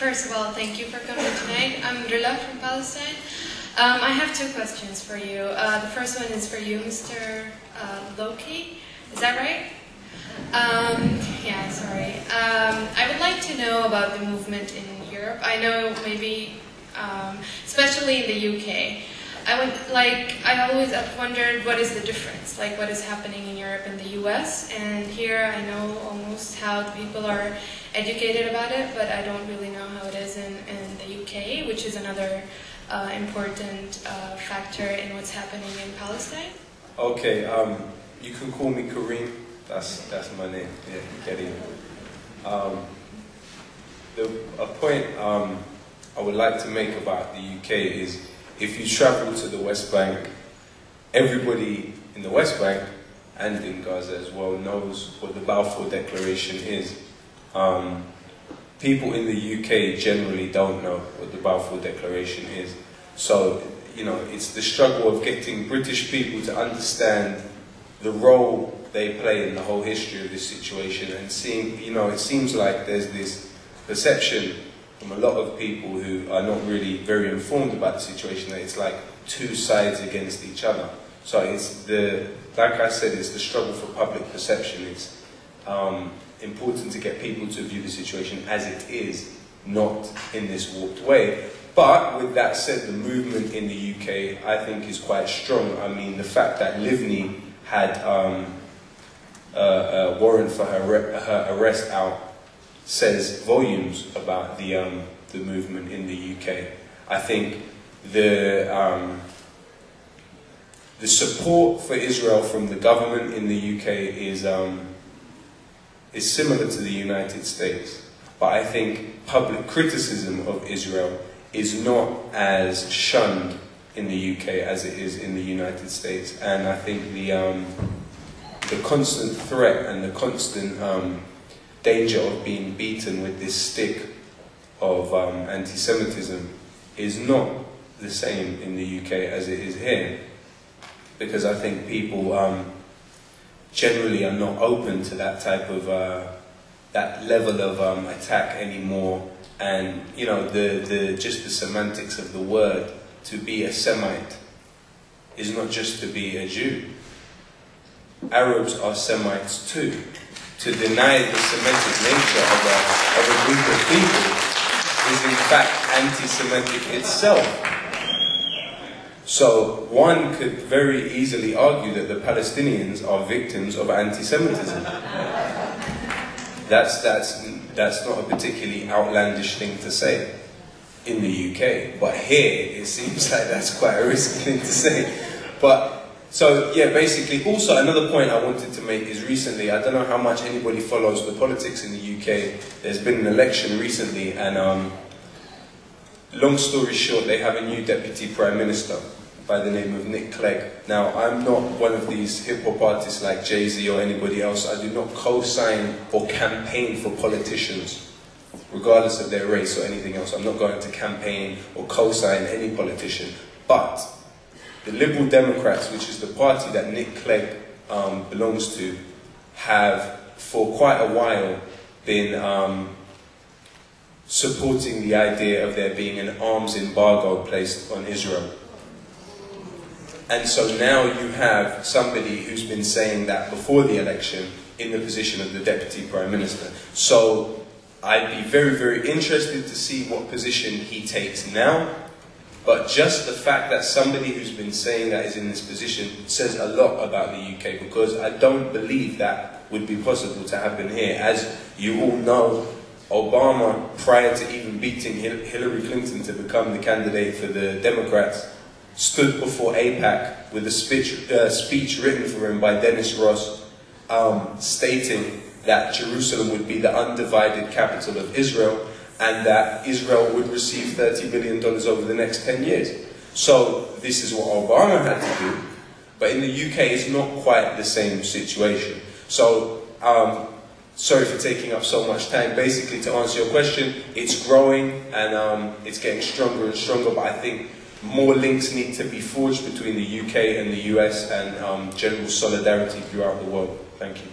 First of all, thank you for coming tonight. I'm Drilla from Palestine. I have two questions for you. The first one is for you, Mr. Lowkey. Is that right? Yeah, sorry. I would like to know about the movement in Europe. I know maybe, especially in the UK. I always have wondered what is the difference, like what is happening in Europe and the US, and here I know almost how the people are educated about it, but I don't really know how it is in the UK, which is another important factor in what's happening in Palestine. Okay, you can call me Kareem, that's my name, yeah, get in. A point I would like to make about the UK is, if you travel to the West Bank, everybody in the West Bank and in Gaza as well knows what the Balfour Declaration is. People in the UK generally don't know what the Balfour Declaration is. So, you know, it's the struggle of getting British people to understand the role they play in the whole history of this situation, and seeing, you know, it seems like there's this perception from a lot of people who are not really very informed about the situation, that it's like two sides against each other. So it's like I said, it's the struggle for public perception. It's important to get people to view the situation as it is, not in this warped way. But with that said, the movement in the UK, I think, is quite strong. I mean, the fact that Livni had a warrant for her arrest out says volumes about the movement in the UK. I think the support for Israel from the government in the UK is similar to the United States, but I think public criticism of Israel is not as shunned in the UK as it is in the United States, and I think the constant threat and the constant danger of being beaten with this stick of anti-Semitism is not the same in the UK as it is here, because I think people generally are not open to that type of that level of attack anymore. And you know, just the semantics of the word, to be a Semite is not just to be a Jew. Arabs are Semites too. To deny the Semitic nature of a group of people is in fact anti-Semitic itself. So one could very easily argue that the Palestinians are victims of anti-Semitism. That's not a particularly outlandish thing to say in the UK, but here it seems like that's quite a risky thing to say. But so yeah, basically, also another point I wanted to make is recently, I don't know how much anybody follows the politics in the UK, there's been an election recently, and long story short, they have a new deputy prime minister by the name of Nick Clegg. Now, I'm not one of these hip-hop artists like Jay-Z or anybody else. I do not co-sign or campaign for politicians, regardless of their race or anything else. I'm not going to campaign or co-sign any politician. But the Liberal Democrats, which is the party that Nick Clegg belongs to, have for quite a while been supporting the idea of there being an arms embargo placed on Israel. And so now you have somebody who's been saying that before the election in the position of the Deputy Prime Minister. So I'd be very, very interested to see what position he takes now. But just the fact that somebody who's been saying that is in this position says a lot about the UK, because I don't believe that would be possible to happen here. As you all know, Obama, prior to even beating Hillary Clinton to become the candidate for the Democrats, stood before AIPAC with a speech written for him by Dennis Ross, stating that Jerusalem would be the undivided capital of Israel, and that Israel would receive $30 billion over the next 10 years. So this is what Obama had to do, but in the UK it's not quite the same situation. So, sorry for taking up so much time. Basically, to answer your question, it's growing and it's getting stronger and stronger, but I think more links need to be forged between the UK and the US, and general solidarity throughout the world. Thank you.